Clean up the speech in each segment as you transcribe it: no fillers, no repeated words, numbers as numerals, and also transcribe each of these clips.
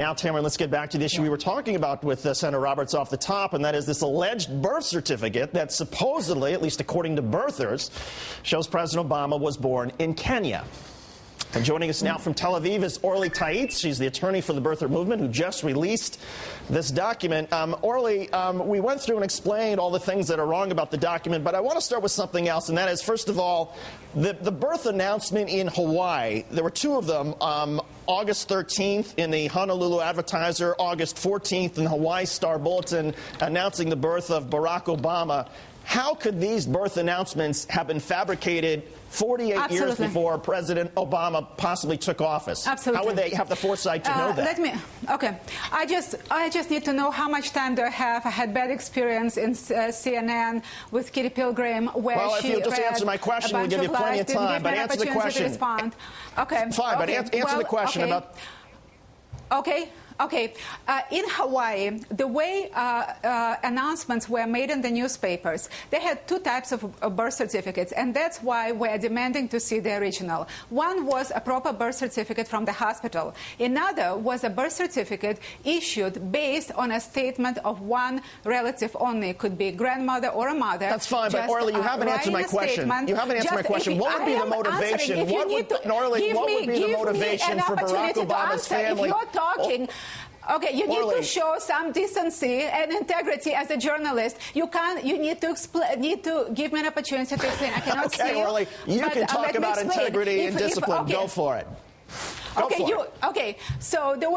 Now, Tamara, let's get back to the issue we were talking about with Senator Roberts off the top, and that is this alleged birth certificate that supposedly, at least according to birthers, shows President Obama was born in Kenya. And joining us now from Tel Aviv is Orly Taitz. She's the attorney for the birther movement who just released this document. Orly, we went through and explained all the things that are wrong about the document, but I want to start with something else, and that is, first of all, the birth announcement in Hawaii. There were two of them, August 13th in the Honolulu Advertiser, August 14th in the Hawaii Star Bulletin, announcing the birth of Barack Obama. How could these birth announcements have been fabricated 48 years before President Obama possibly took office? Absolutely. How would they have the foresight to know that? I just need to know how much time do I have. I had bad experience in CNN with Kitty Pilgrim, where well, she if you'll just answer my question, we'll give you plenty of time. But answer the question. Okay. Fine, but answer the question about. In Hawaii, the way announcements were made in the newspapers, they had two types of birth certificates, and that's why we're demanding to see the original. One was a proper birth certificate from the hospital. Another was a birth certificate issued based on a statement of one relative only. It could be a grandmother or a mother. That's fine, but Orly, you haven't answered my question. You haven't answered my question. What would be the motivation? What would be the motivation for Barack Obama's family? If you're talking. Okay, you need to show some decency and integrity as a journalist. You need to explain. Need to give me an opportunity to explain. I cannot see. Okay, Orly, you can talk about integrity and discipline. Go for it. So there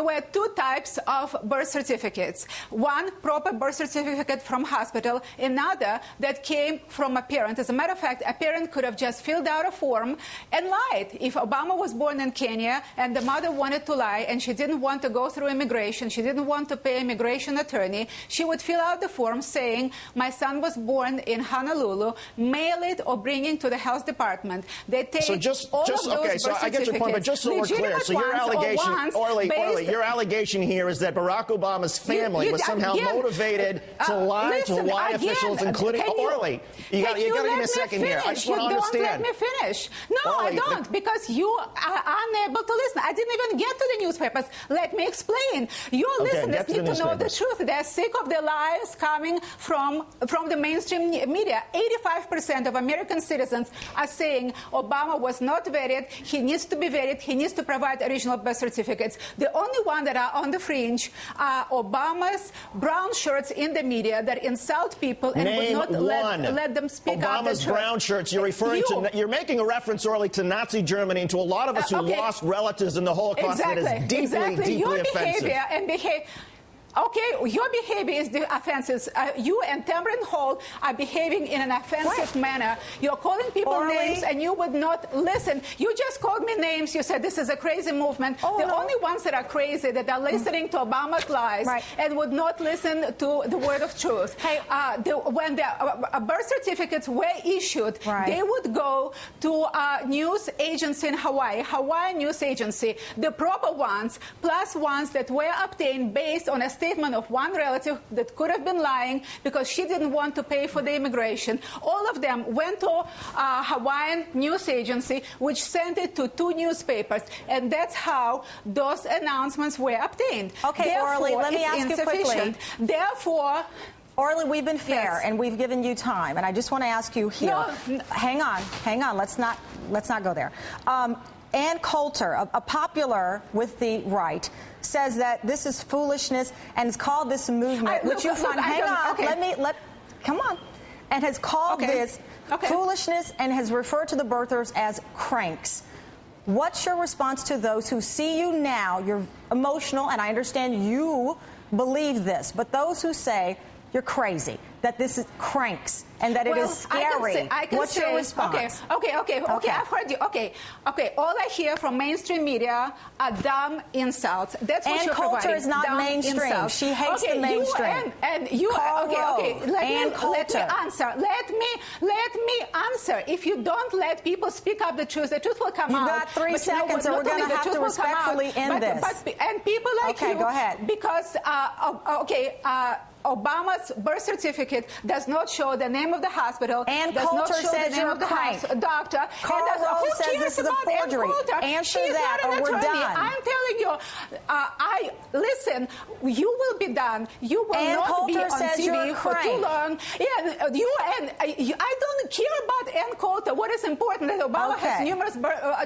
were two types of birth certificates. One, proper birth certificate from hospital. Another that came from a parent. As a matter of fact, a parent could have just filled out a form and lied. If Obama was born in Kenya and the mother wanted to lie and she didn't want to go through immigration, she didn't want to pay immigration attorney, she would fill out the form saying, my son was born in Honolulu, mail it or bring it to the health department. They take all of those birth so I get your point, but just so we're clear, so your allegation, Orly, your allegation here is that Barack Obama's family was somehow motivated to lie to Hawaii officials, including Orly. You got to give me a second here. I just want to understand. You don't let me finish. No, Orly, I don't, because you are unable to listen. I didn't even get to the newspapers. Let me explain. Your listeners need to know the truth. They're sick of the lies coming from the mainstream media. 85% of American citizens are saying Obama was not vetted. He needs to be vetted. He needs to provide original birth certificates. The only one that are on the fringe are Obama's brown shirts in the media that insult people and would not let them speak out the truth. Obama's brown shirts. You're referring to. You're making a reference, Orly, to Nazi Germany and to a lot of us who lost relatives in the Holocaust. That is deeply offensive. Your behavior is the offenses. You and Tamron Hall are behaving in an offensive manner. You're calling people names and you would not listen. You just called me names. You said this is a crazy movement. The only ones that are crazy that are listening to Obama's lies and would not listen to the word of truth. When the birth certificates were issued, they would go to a news agency in Hawaii News Agency, the proper ones, plus ones that were obtained based on a statement of one relative that could have been lying because she didn't want to pay for the immigration. All of them went to Hawaiian News Agency, which sent it to two newspapers, and that's how those announcements were obtained. Okay, Orly, let me ask you quickly. Therefore, Orly, we've been fair and we've given you time, and I just want to ask you here. Hang on. Let's not go there. Ann Coulter, a popular with the right, says that this is foolishness and has called this a movement, which you find. Come on, and has called this foolishness and has referred to the birthers as cranks. What's your response to those who see you now? You're emotional, and I understand you believe this, but those who say you're crazy, that this is cranks, and that it is scary. What's your response? Okay, I've heard you. Okay. All I hear from mainstream media are dumb insults. That's what you're providing. Ann Coulter is not mainstream. She hates the mainstream. Let me answer. Let me answer. If you don't let people speak up the truth will come out. You've got 3 seconds, and we're going to have to respectfully end this. And people like you. Okay, go ahead. Because, Obama's birth certificate does not show the name of the hospital, Ann does Coulter not show says the name of the doctor. Carl Rove says this is a forgery. Answer that or we're done. I'm telling you, listen, you will be done. You will Ann not Coulter be on TV for too long. Yeah, I don't care about Ann Coulter. What is important is that Obama has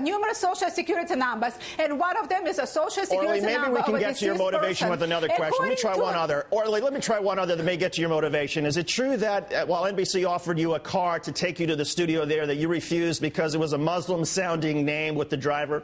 numerous Social Security numbers, and one of them is a Social Security number. Maybe we can get to your motivation with another question. Let me try one other. Orly, let me try one other that may get to your motivation. Is it true that while NBC offered you a car to take you to the studio there, that you refused because it was a Muslim-sounding name with the driver?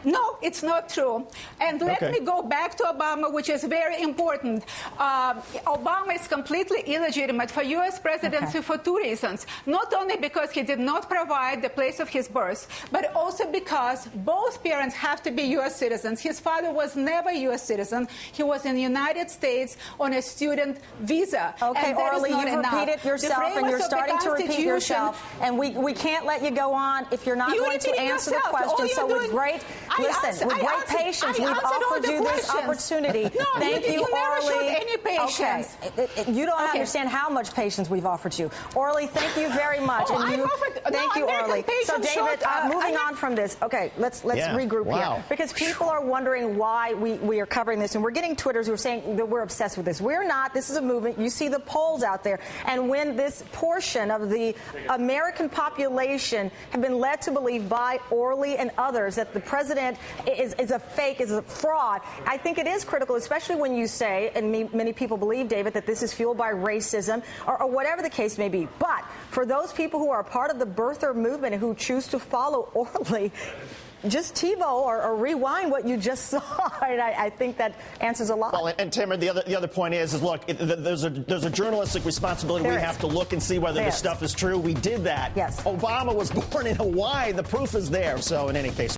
No, it's not true. And let me go back to Obama, which is very important. Obama is completely illegitimate for U.S. presidency for two reasons. Not only because he did not provide the place of his birth, but also because both parents have to be U.S. citizens. His father was never a U.S. citizen. He was in the United States on a student visa. Okay, Orly, you've repeated yourself, and you're starting to repeat yourself. And we can't let you go on if you're not going to answer the question. So with great... Listen, with great patience, we've offered you this opportunity. No, Thank you, never Orly. showed any patience. Okay. You don't understand how much patience we've offered you. Orly, thank you very much. Thank you, Orly. So, David, moving on from this. Okay, let's regroup here. Because people are wondering why we are covering this. And we're getting Twitters who are saying that we're obsessed with this. We're not. This is a movement. You see the polls out there. And when this portion of the American population have been led to believe by Orly and others that the president is a fake, is a fraud, I think it is critical, especially when you say, and many people believe, David, that this is fueled by racism or whatever the case may be. But for those people who are part of the birther movement and who choose to follow Orly, just TiVo or rewind what you just saw. And I think that answers a lot. Well, and Tamara, the other point is look, there's a journalistic responsibility. We have to look and see whether this stuff is true. We did that. Yes. Obama was born in Hawaii. The proof is there. So in any case.